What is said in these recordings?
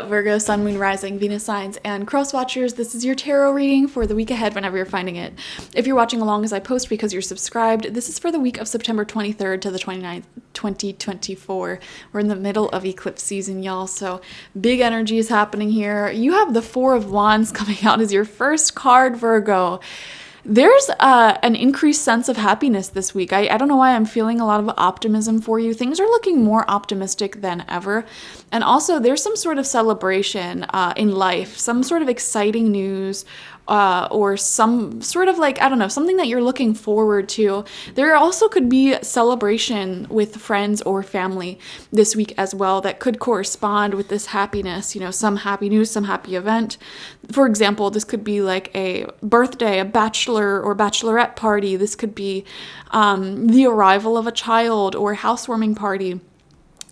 up, Virgo, Sun, Moon, Rising, Venus signs, and cross watchers? This is your tarot reading for the week ahead whenever you're finding it. If you're watching along as I post because you're subscribed, this is for the week of September 23rd to the 29th, 2024. We're in the middle of eclipse season, y'all, so big energy is happening here. You have the Four of Wands coming out as your first card, Virgo. There's an increased sense of happiness this week. I don't know why I'm feeling a lot of optimism for you. Things are looking more optimistic than ever. And also there's some sort of celebration in life, some sort of exciting news or some sort of like, I don't know, something that you're looking forward to. There also could be celebration with friends or family this week as well that could correspond with this happiness, you know, some happy news, some happy event. For example, this could be like a birthday, a bachelor or bachelorette party. This could be the arrival of a child or a housewarming party.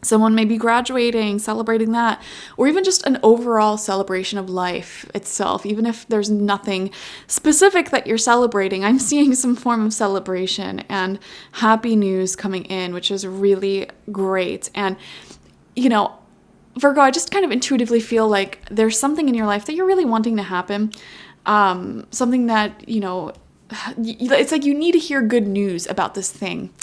Someone may be graduating, celebrating that, or even just an overall celebration of life itself. Even if there's nothing specific that you're celebrating, I'm seeing some form of celebration and happy news coming in, which is really great. And, you know, Virgo, I just kind of intuitively feel like there's something in your life that you're really wanting to happen. Something that, you know, it's like you need to hear good news about this thing.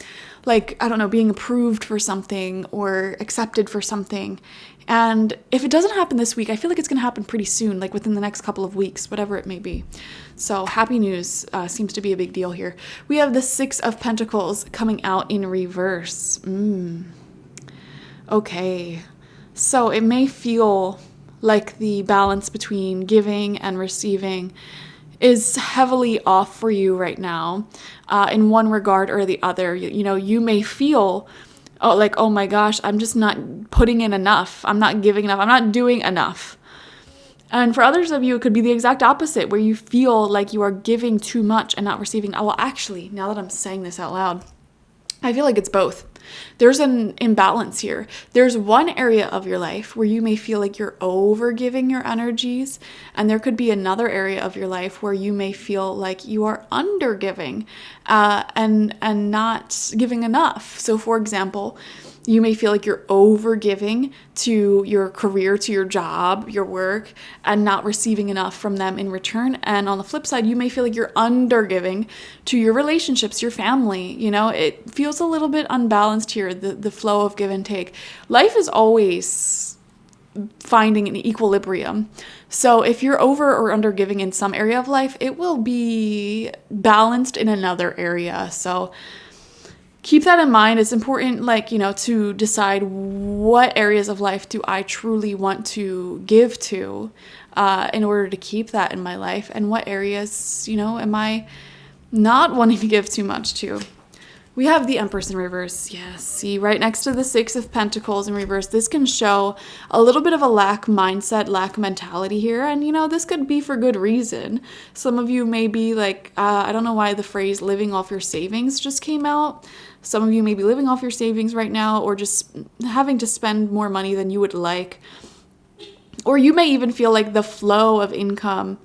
Like, I don't know, being approved for something or accepted for something. And if it doesn't happen this week, I feel like it's going to happen pretty soon, like within the next couple of weeks, whatever it may be. So happy news seems to be a big deal here. We have the Six of Pentacles coming out in reverse. Okay. So it may feel like the balance between giving and receiving is heavily off for you right now in one regard or the other. You know, you may feel like, oh my gosh, I'm just not putting in enough. I'm not giving enough. I'm not doing enough. And for others of you, it could be the exact opposite, where you feel like you are giving too much and not receiving. Well, actually, now that I'm saying this out loud, I feel like it's both. There's an imbalance here. There's one area of your life where you may feel like you're over giving your energies, and there could be another area of your life where you may feel like you are under giving and not giving enough. So for example, you may feel like you're over giving to your career, to your job, your work, and not receiving enough from them in return. And on the flip side, you may feel like you're under giving to your relationships, your family. You know, it feels a little bit unbalanced here, the flow of give and take. Life is always finding an equilibrium. So if you're over or under giving in some area of life, it will be balanced in another area. So keep that in mind. It's important, like, you know, to decide what areas of life do I truly want to give to in order to keep that in my life, and what areas, you know, am I not wanting to give too much to. We have the Empress in reverse. Yes, see, right next to the Six of Pentacles in reverse. This can show a little bit of a lack mindset, lack mentality here. And, you know, this could be for good reason. Some of you may be like, I don't know why the phrase living off your savings just came out. Some of you may be living off your savings right now, or just having to spend more money than you would like. Or you may even feel like the flow of income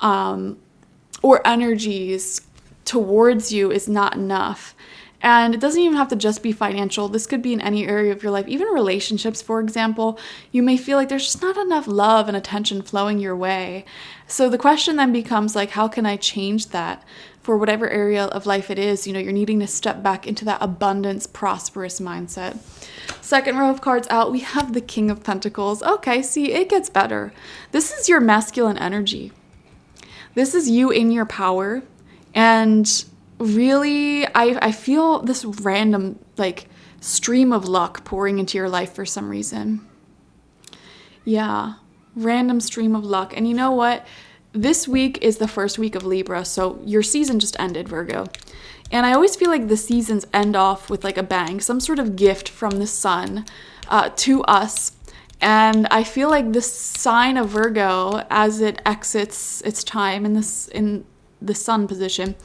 or energies towards you is not enough. And it doesn't even have to just be financial. This could be in any area of your life, even relationships, for example. You may feel like there's just not enough love and attention flowing your way. So the question then becomes like, how can I change that for whatever area of life it is? You know, you're needing to step back into that abundance, prosperous mindset. Second row of cards out, we have the King of Pentacles. Okay, see, it gets better. This is your masculine energy. This is you in your power. And really, I feel this random, like, stream of luck pouring into your life for some reason. Yeah, random stream of luck. And you know what? This week is the first week of Libra, so your season just ended, Virgo. And I always feel like the seasons end off with like a bang, some sort of gift from the sun to us. And I feel like the sign of Virgo, as it exits its time in the sun position,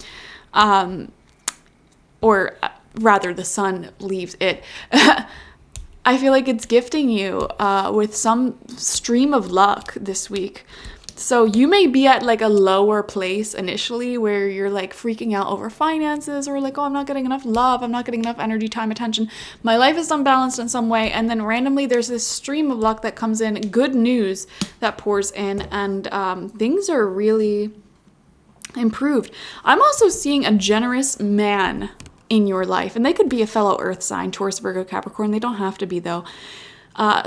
or rather the sun leaves it, I feel like it's gifting you with some stream of luck this week. So you may be at like a lower place initially where you're like freaking out over finances, or like, oh, I'm not getting enough love, I'm not getting enough energy, time, attention, my life is unbalanced in some way. And then randomly there's this stream of luck that comes in, good news that pours in, and things are really improved. I'm also seeing a generous man in your life, and they could be a fellow earth sign, Taurus, Virgo, Capricorn. They don't have to be, though.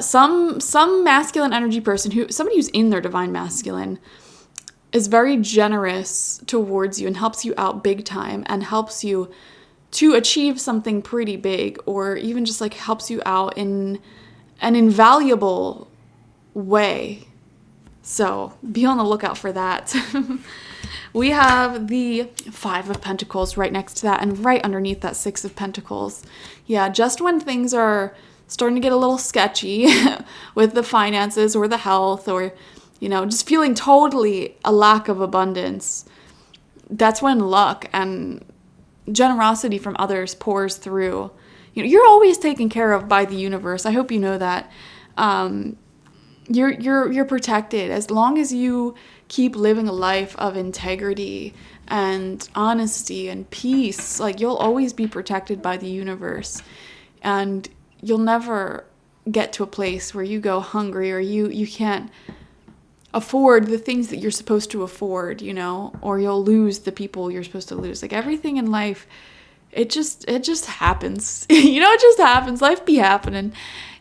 Some masculine energy person, somebody who's in their divine masculine, is very generous towards you and helps you out big time and helps you to achieve something pretty big, or even just like helps you out in an invaluable way. So be on the lookout for that. We have the Five of Pentacles right next to that, and right underneath that Six of Pentacles. Yeah, just when things are starting to get a little sketchy with the finances or the health, or, you know, just feeling totally a lack of abundance, that's when luck and generosity from others pours through. You know, you're always taken care of by the universe. I hope you know that. You're protected as long as you keep living a life of integrity and honesty and peace. Like, you'll always be protected by the universe, and you'll never get to a place where you go hungry, or you can't afford the things that you're supposed to afford, you know, or you'll lose the people you're supposed to lose. Like, everything in life, it just happens. You know, it just happens. Life be happening.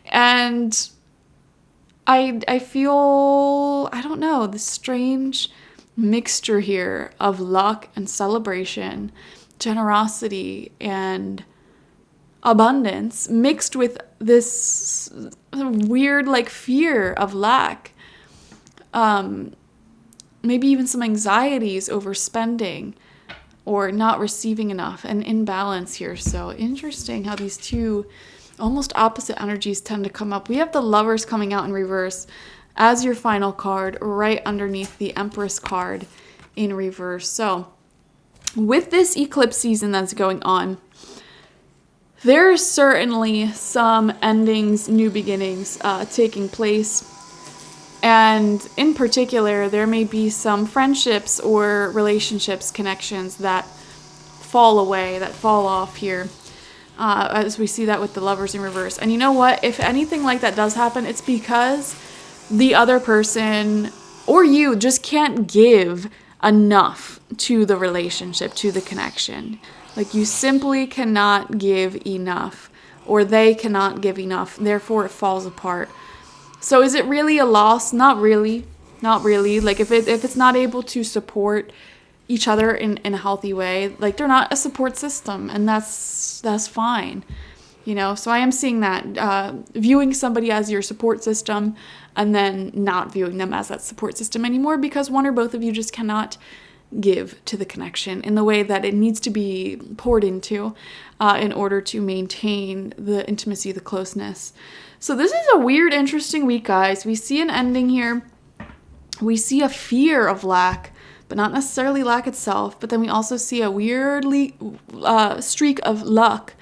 And I feel, I don't know, this strange mixture here of luck and celebration, generosity and abundance, mixed with this weird like fear of lack. Maybe even some anxieties over spending or not receiving enough, and imbalance here. So interesting how these two almost opposite energies tend to come up. We have the Lovers coming out in reverse as your final card, right underneath the Empress card in reverse. So with this eclipse season that's going on, there is certainly some endings, new beginnings taking place. And in particular, there may be some friendships or relationships, connections that fall away, that fall off here. As we see that with the Lovers in reverse. And you know what? If anything like that does happen, it's because the other person or you just can't give enough to the relationship, to the connection. Like, you simply cannot give enough, or they cannot give enough. Therefore, it falls apart. So is it really a loss? Not really. Not really. Like, if it's not able to support each other in a healthy way, like, they're not a support system, and that's fine, you know. So I am seeing that viewing somebody as your support system and then not viewing them as that support system anymore, because one or both of you just cannot give to the connection in the way that it needs to be poured into in order to maintain the intimacy, the closeness. So this is a weird, interesting week, guys. We see an ending here. We see a fear of lack, but not necessarily lack itself. But then we also see a weirdly streak of luck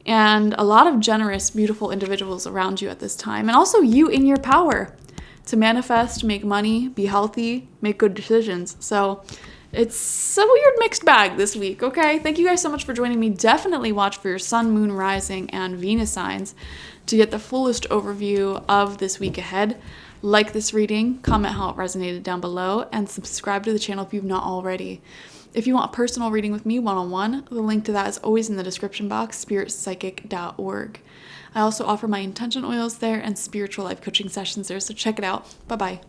and a lot of generous, beautiful individuals around you at this time. And also you in your power to manifest, make money, be healthy, make good decisions. So it's a weird mixed bag this week, okay? Thank you guys so much for joining me. Definitely watch for your sun, moon, rising, and Venus signs to get the fullest overview of this week ahead. Like this reading, comment how it resonated down below, and subscribe to the channel if you've not already. If you want a personal reading with me one-on-one, the link to that is always in the description box, spiritpsychic.org. I also offer my intention oils there and spiritual life coaching sessions there, so check it out. Bye-bye.